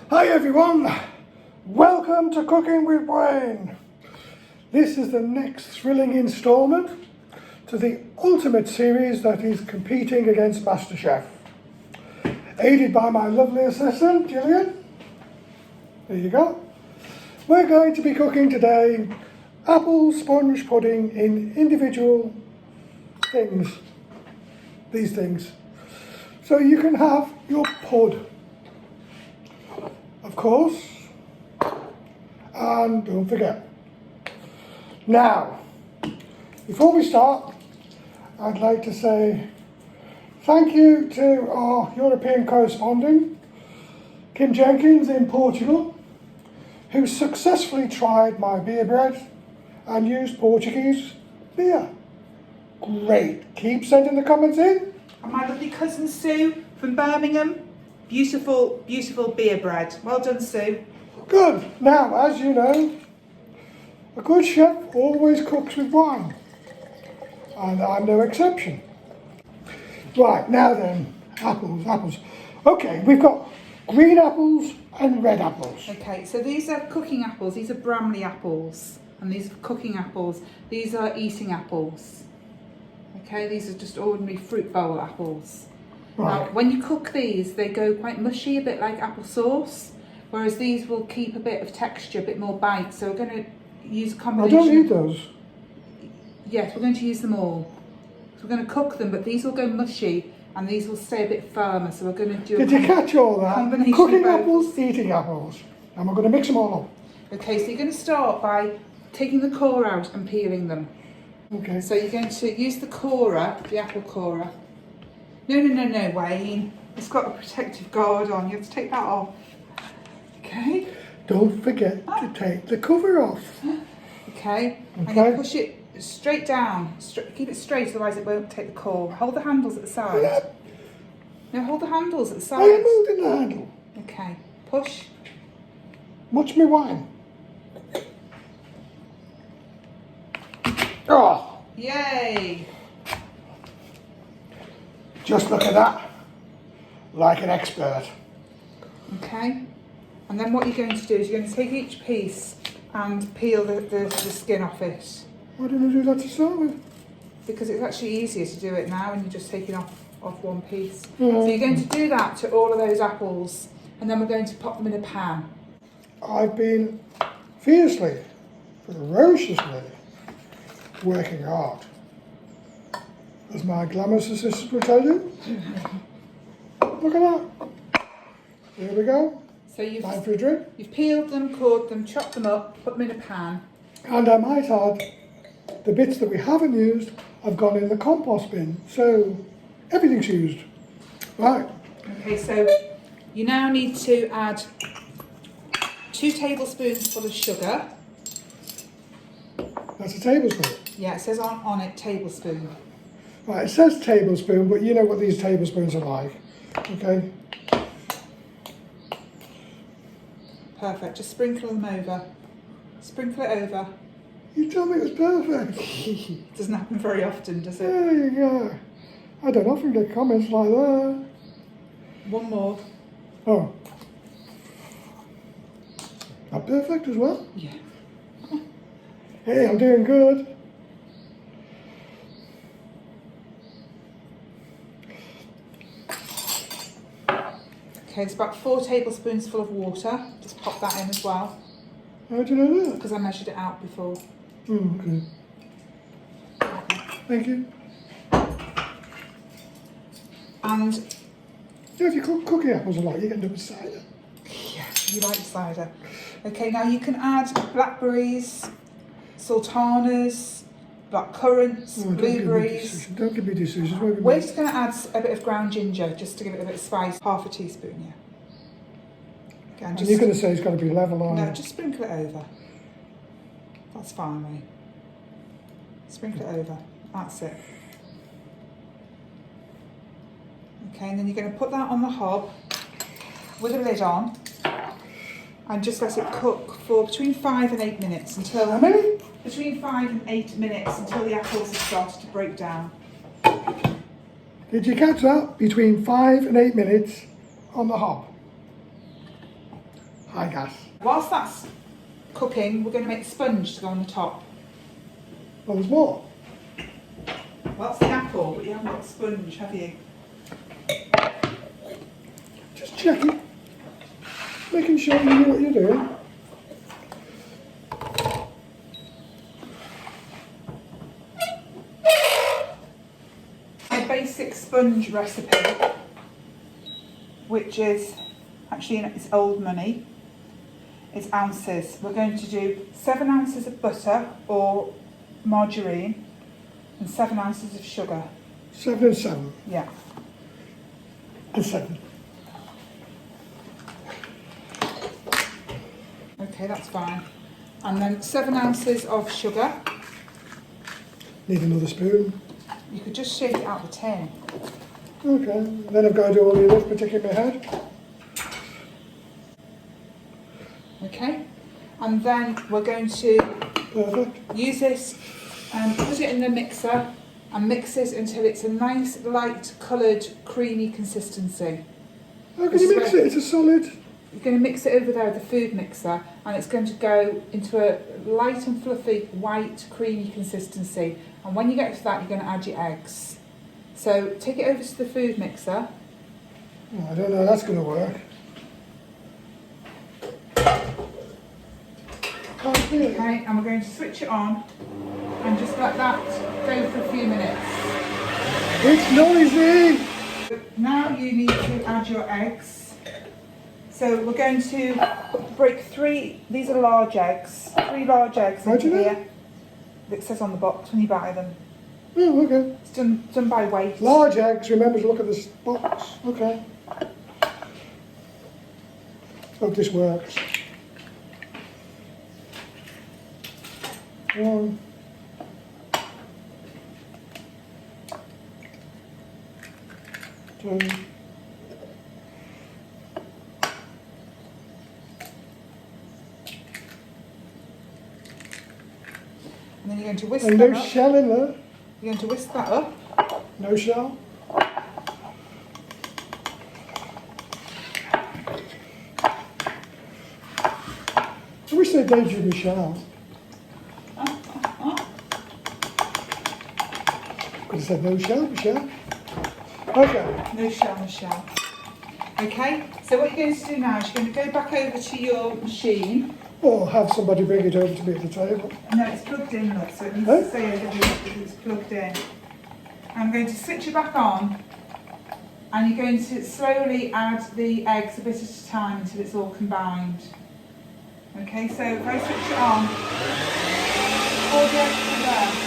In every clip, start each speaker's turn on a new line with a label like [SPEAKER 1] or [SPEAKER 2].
[SPEAKER 1] Hi everyone, welcome to Cooking with Wayne. This is the next thrilling instalment to the ultimate series that is competing against Masterchef. Aided by my lovely assistant, Gillian. There you go. We're going to be cooking today apple sponge pudding in individual things. These things. So you can have your pud, of course, and don't forget. Now, before we start, I'd like to say thank you to our European correspondent, Kim Jenkins in Portugal, who successfully tried my beer bread and used Portuguese beer. Great. Keep sending the comments in.
[SPEAKER 2] And my lovely cousin Sue from Birmingham. Beautiful, beautiful beer bread. Well done, Sue.
[SPEAKER 1] Good. Now, as you know, a good chef always cooks with wine. And I'm no exception. Right, now then, apples. Okay, we've got green apples and red apples.
[SPEAKER 2] Okay, so these are cooking apples. These are Bramley apples. And these are cooking apples. These are eating apples. Okay, these are just ordinary fruit bowl apples.
[SPEAKER 1] Right.
[SPEAKER 2] Now, when you cook these, they go quite mushy, a bit like applesauce, whereas these will keep a bit of texture, a bit more bite. So we're going to use a
[SPEAKER 1] I
[SPEAKER 2] combination.
[SPEAKER 1] don't need those.
[SPEAKER 2] Yes, we're going to use them all. So we're going to cook them, but these will go mushy and these will stay a bit firmer. So we're going to do
[SPEAKER 1] Did you catch all that?
[SPEAKER 2] combination
[SPEAKER 1] Cooking
[SPEAKER 2] of both.
[SPEAKER 1] apples, eating apples. And we're going to mix them all up.
[SPEAKER 2] Okay, so you're going to start by taking the core out and peeling them.
[SPEAKER 1] Okay.
[SPEAKER 2] So you're going to use the corer, the apple corer. No, Wayne. It's got a protective guard on. You have to take that off. Okay.
[SPEAKER 1] Don't forget to take the cover off.
[SPEAKER 2] Okay. And
[SPEAKER 1] Okay.
[SPEAKER 2] you push it straight down. Keep it straight, otherwise it won't take the core. Hold the handles at the side.
[SPEAKER 1] Yeah,
[SPEAKER 2] No, hold the handles at the
[SPEAKER 1] I am
[SPEAKER 2] side.
[SPEAKER 1] holding the handle.
[SPEAKER 2] Okay. Push.
[SPEAKER 1] Much me wine. Oh,
[SPEAKER 2] Yay.
[SPEAKER 1] just look at that. Like an expert.
[SPEAKER 2] Okay. And then what you're going to do is you're going to take each piece and peel the skin off it.
[SPEAKER 1] Why didn't I do that to start with?
[SPEAKER 2] Because it's actually easier to do it now when you're just taking off one piece.
[SPEAKER 1] Yeah.
[SPEAKER 2] So you're going to do that to all of those apples, and then we're going to pop them in a pan.
[SPEAKER 1] I've been fiercely, ferociously working hard. As my glamorous assistant will tell you. Look at that. There we go.
[SPEAKER 2] So you've
[SPEAKER 1] Time for a drink.
[SPEAKER 2] peeled them, cored them, chopped them up, put them in a pan.
[SPEAKER 1] And I might add, the bits that we haven't used have gone in the compost bin. So everything's used. Right.
[SPEAKER 2] Okay, so you now need to add 2 tablespoons full of sugar.
[SPEAKER 1] That's a tablespoon.
[SPEAKER 2] Yeah, it says on it tablespoon.
[SPEAKER 1] Right, it says tablespoon, but you know what these tablespoons are like. Okay.
[SPEAKER 2] Perfect. Just sprinkle them over. Sprinkle it over.
[SPEAKER 1] You told me it was perfect.
[SPEAKER 2] It doesn't happen very often, does it?
[SPEAKER 1] There you go. I don't often get comments like that.
[SPEAKER 2] One more.
[SPEAKER 1] Oh. Not perfect as well.
[SPEAKER 2] Yeah.
[SPEAKER 1] Hey, I'm doing good.
[SPEAKER 2] Okay, it's about 4 tablespoons full of water. Just pop that in as well,
[SPEAKER 1] How do you know that?
[SPEAKER 2] because I measured it out before.
[SPEAKER 1] Okay. Thank you.
[SPEAKER 2] And
[SPEAKER 1] Yeah, if you cook cookie apples a lot, you end up with cider.
[SPEAKER 2] yeah, you like cider. Okay, now you can add blackberries, sultanas, black currants,
[SPEAKER 1] Oh,
[SPEAKER 2] blueberries.
[SPEAKER 1] Don't give me decisions. Wait a minute.
[SPEAKER 2] We're just going to add a bit of ground ginger just to give it a bit of spice. Half a teaspoon, yeah. Okay, and
[SPEAKER 1] And
[SPEAKER 2] just,
[SPEAKER 1] you're going to say it's got to be level on.
[SPEAKER 2] no, just sprinkle it over. That's fine, mate. Sprinkle it over. That's it. Okay, and then you're going to put that on the hob with a lid on and just let it cook for between 5 and 8 minutes until...
[SPEAKER 1] How many?
[SPEAKER 2] Between 5 and 8 minutes until the apples have started to break down.
[SPEAKER 1] Did you catch that? Between 5 and 8 minutes on the hob. high gas.
[SPEAKER 2] Whilst that's cooking, we're going to make the sponge to go on the top.
[SPEAKER 1] Well, there's more.
[SPEAKER 2] Well, that's the apple, but you haven't got the sponge, have you?
[SPEAKER 1] Just checking. Making sure you know what you're doing.
[SPEAKER 2] A basic sponge recipe, which is actually it's old money. It's ounces. We're going to do 7 ounces of butter or margarine and 7 ounces of sugar.
[SPEAKER 1] 7 and 7
[SPEAKER 2] Yeah.
[SPEAKER 1] and 7.
[SPEAKER 2] Okay, that's fine. And then 7 ounces of sugar.
[SPEAKER 1] Need another spoon.
[SPEAKER 2] You could just shake it out the tin.
[SPEAKER 1] Okay, then I've got to do all the arithmetic in my head.
[SPEAKER 2] Okay, and then we're going to
[SPEAKER 1] Perfect.
[SPEAKER 2] use this and put it in the mixer and mix it until it's a nice light coloured creamy consistency.
[SPEAKER 1] How can you mix it? It's a solid.
[SPEAKER 2] You're going to mix it over there with the food mixer and it's going to go into a light and fluffy white creamy consistency, and when you get to that you're going to add your eggs. So take it over to the food mixer.
[SPEAKER 1] Oh, I don't know how that's going to work.
[SPEAKER 2] Okay, and we're going to switch it on and just let that go for a few minutes.
[SPEAKER 1] It's noisy!
[SPEAKER 2] Now you need to add your eggs. So we're going to break 3, these are large eggs, 3 large eggs
[SPEAKER 1] How do you
[SPEAKER 2] into
[SPEAKER 1] know?
[SPEAKER 2] here. It says on the box when you buy them.
[SPEAKER 1] Oh, okay.
[SPEAKER 2] It's done by weight.
[SPEAKER 1] Large eggs, remember to look at this box. Okay. Hope this works. 1. 2.
[SPEAKER 2] And then you're going to whisk
[SPEAKER 1] And
[SPEAKER 2] them
[SPEAKER 1] no
[SPEAKER 2] up.
[SPEAKER 1] shell in there.
[SPEAKER 2] You're going to whisk that up.
[SPEAKER 1] No shell. I wish they'd give me shell. Could have said no shell, Michelle. Okay.
[SPEAKER 2] No shell, no shell. Okay, so what you're going to do now is you're going to go back over to your machine.
[SPEAKER 1] Or have somebody bring it over to me at the table.
[SPEAKER 2] No, it's plugged in, look, so it needs
[SPEAKER 1] Huh?
[SPEAKER 2] to say over here that it's plugged in. I'm going to switch it back on, and you're going to slowly add the eggs a bit at a time until it's all combined. Okay, so if I switch it on, all the eggs are there.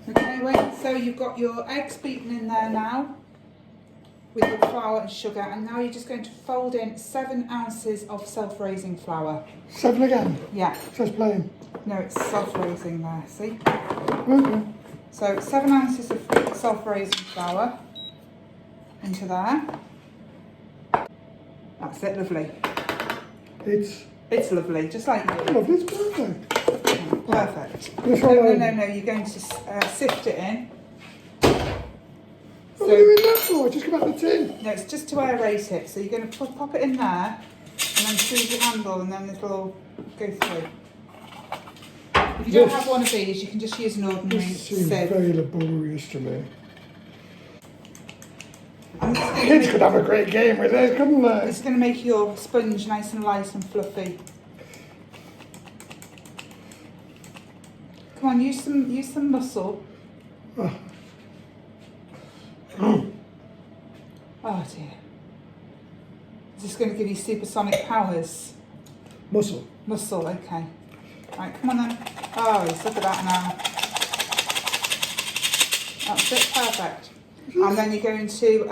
[SPEAKER 2] Okay, wait, so you've got your eggs beaten in there now with your flour and sugar, and now you're just going to fold in 7 ounces of self-raising flour.
[SPEAKER 1] 7 again.
[SPEAKER 2] Yeah,
[SPEAKER 1] It says plain.
[SPEAKER 2] no, it's self-raising there, see?
[SPEAKER 1] Okay.
[SPEAKER 2] So 7 ounces of self-raising flour into there. That's it, lovely. It's lovely, just like you.
[SPEAKER 1] Lovely, it's perfect.
[SPEAKER 2] Perfect.
[SPEAKER 1] This
[SPEAKER 2] No,
[SPEAKER 1] one,
[SPEAKER 2] no, no, no, you're going to sift it in.
[SPEAKER 1] What are you doing that for? Just come out the tin.
[SPEAKER 2] No, it's just to aerate it. So you're going to pop it in there and then squeeze your handle and then it'll all go through. If you don't
[SPEAKER 1] Yes.
[SPEAKER 2] have one of these, you can just use an ordinary
[SPEAKER 1] This seems
[SPEAKER 2] sieve.
[SPEAKER 1] very laborious to me.
[SPEAKER 2] And this is going to
[SPEAKER 1] Kids
[SPEAKER 2] make-
[SPEAKER 1] could have a great game with this, couldn't they?
[SPEAKER 2] This is going to make your sponge nice and light and fluffy. Come on, use some muscle. Oh dear. Is this going to give you supersonic powers?
[SPEAKER 1] Muscle.
[SPEAKER 2] Muscle, okay. Right, come on then. Oh, look at that now. That's it, perfect. And then you're going to,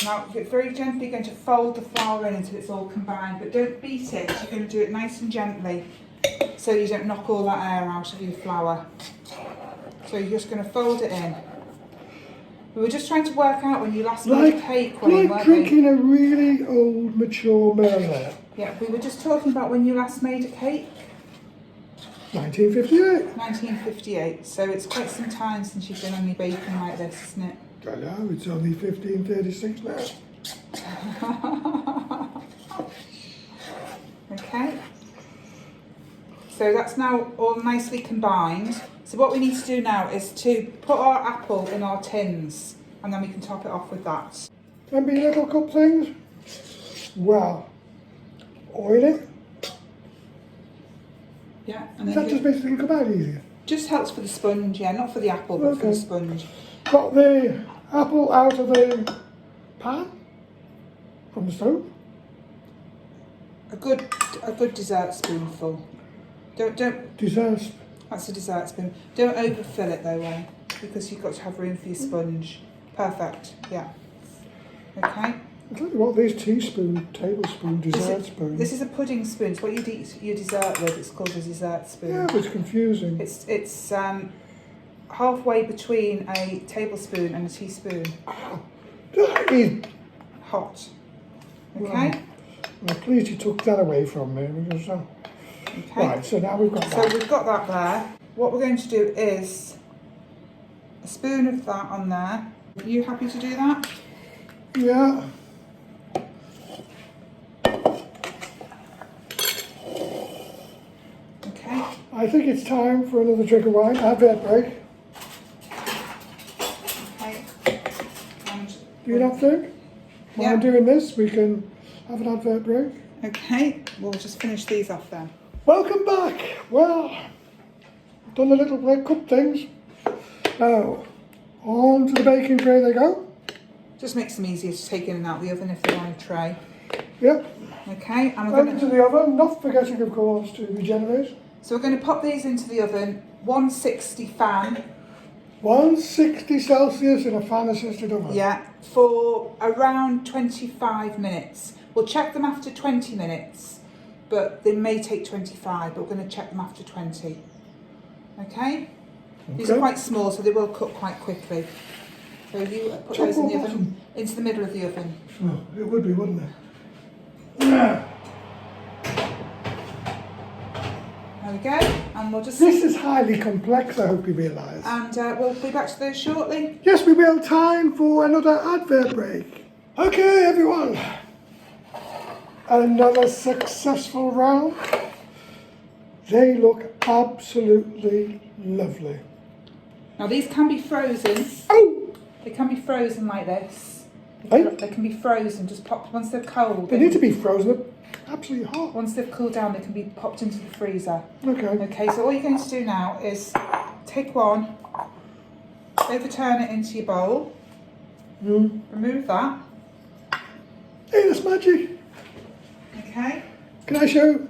[SPEAKER 2] now very gently going to fold the flour in until it's all combined, but don't beat it. You're going to do it nice and gently so you don't knock all that air out of your flour. So you're just going to fold it in. We were just trying to work out when you last made a cake, Wayne,
[SPEAKER 1] like
[SPEAKER 2] weren't we?
[SPEAKER 1] drinking a really old, mature Merlot.
[SPEAKER 2] Yeah, we were just talking about when you last made a cake.
[SPEAKER 1] 1958.
[SPEAKER 2] 1958. So it's quite some time since you've done any baking like this, isn't it?
[SPEAKER 1] I know, it's only 1536 now.
[SPEAKER 2] Okay. So that's now all nicely combined. So what we need to do now is to put our apple in our tins, and then we can top it off with that.
[SPEAKER 1] And be little cup things, well, oil it.
[SPEAKER 2] Yeah, and
[SPEAKER 1] Does
[SPEAKER 2] then
[SPEAKER 1] that just makes it come out easier?
[SPEAKER 2] just helps for the sponge, yeah, not for the apple, but for the sponge.
[SPEAKER 1] Got the apple out of the pan from the stove.
[SPEAKER 2] A good dessert spoonful. Don't.
[SPEAKER 1] Dessert.
[SPEAKER 2] That's a dessert spoon. Don't overfill it though, Wayne, because you've got to have room for your sponge. Perfect. Yeah. Okay.
[SPEAKER 1] I tell you what, these tablespoon, dessert spoon.
[SPEAKER 2] This is a pudding spoon. It's what you'd eat your dessert with. It's called a dessert spoon.
[SPEAKER 1] Yeah, but it's confusing.
[SPEAKER 2] It's halfway between a tablespoon and a teaspoon.
[SPEAKER 1] That is
[SPEAKER 2] Hot. Okay.
[SPEAKER 1] Well, I'm pleased you took that away from me because.
[SPEAKER 2] Okay.
[SPEAKER 1] Right, so now we've got
[SPEAKER 2] So
[SPEAKER 1] that.
[SPEAKER 2] we've got that there. What we're going to do is a spoon of that on there. Are you happy to do that?
[SPEAKER 1] Yeah.
[SPEAKER 2] Okay.
[SPEAKER 1] I think it's time for another drink of wine. Advert break.
[SPEAKER 2] Okay. And
[SPEAKER 1] Do you not think? While
[SPEAKER 2] Yeah.
[SPEAKER 1] I'm doing this, we can have an advert break.
[SPEAKER 2] okay, we'll just finish these off then.
[SPEAKER 1] Welcome back. Well, done the little break cup things. Now, on to the baking tray they go.
[SPEAKER 2] Just makes them easier to take in and out the oven if they're on a tray.
[SPEAKER 1] Yep.
[SPEAKER 2] Okay, and we're
[SPEAKER 1] Over
[SPEAKER 2] going
[SPEAKER 1] to the oven, not forgetting, of course, to regenerate.
[SPEAKER 2] So we're going to pop these into the oven, 160 fan,
[SPEAKER 1] 160 Celsius in a fan-assisted oven.
[SPEAKER 2] yeah, for around 25 minutes. We'll check them after 20 minutes, but they may take 25, but we're going to check them after 20. Okay? These are quite small, so they will cook quite quickly. So if you put those in the oven, into the middle of the oven.
[SPEAKER 1] Oh, it would be, wouldn't it? Yeah.
[SPEAKER 2] There we go, and we'll just...
[SPEAKER 1] This is highly complex, I hope you realise.
[SPEAKER 2] And we'll be back to those shortly.
[SPEAKER 1] Yes, we will. Time for another advert break. Okay, everyone. Another successful round. They look absolutely lovely.
[SPEAKER 2] Now these can be frozen.
[SPEAKER 1] Oh!
[SPEAKER 2] They can be frozen like this.
[SPEAKER 1] Hey?
[SPEAKER 2] They can be frozen, just popped once they're cold.
[SPEAKER 1] They need to be frozen absolutely hot.
[SPEAKER 2] Once they've cooled down, they can be popped into the freezer.
[SPEAKER 1] Okay.
[SPEAKER 2] Okay, so all you're going to do now is take one, overturn it into your bowl, remove that.
[SPEAKER 1] Hey, that's magic.
[SPEAKER 2] Okay.
[SPEAKER 1] Can I show?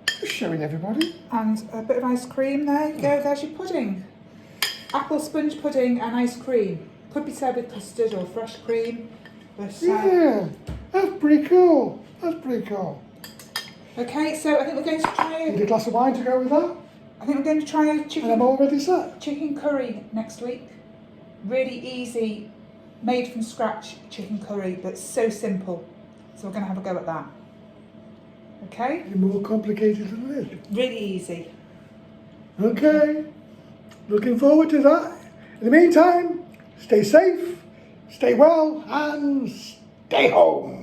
[SPEAKER 1] Just showing everybody.
[SPEAKER 2] And a bit of ice cream, there you go, there's your pudding. Apple sponge pudding and ice cream. Could be served with custard or fresh cream. But,
[SPEAKER 1] Yeah, that's pretty cool. That's pretty cool.
[SPEAKER 2] okay, so I think we're going to try
[SPEAKER 1] Need a glass of wine to go with that.
[SPEAKER 2] I think we're going to try a
[SPEAKER 1] And I'm
[SPEAKER 2] chicken
[SPEAKER 1] already set.
[SPEAKER 2] curry next week. Really easy, made from scratch chicken curry, but so simple. So we're going to have a go at that. Okay?
[SPEAKER 1] You're more complicated than this.
[SPEAKER 2] Really easy.
[SPEAKER 1] Okay. Looking forward to that. In the meantime, stay safe, stay well, and stay home.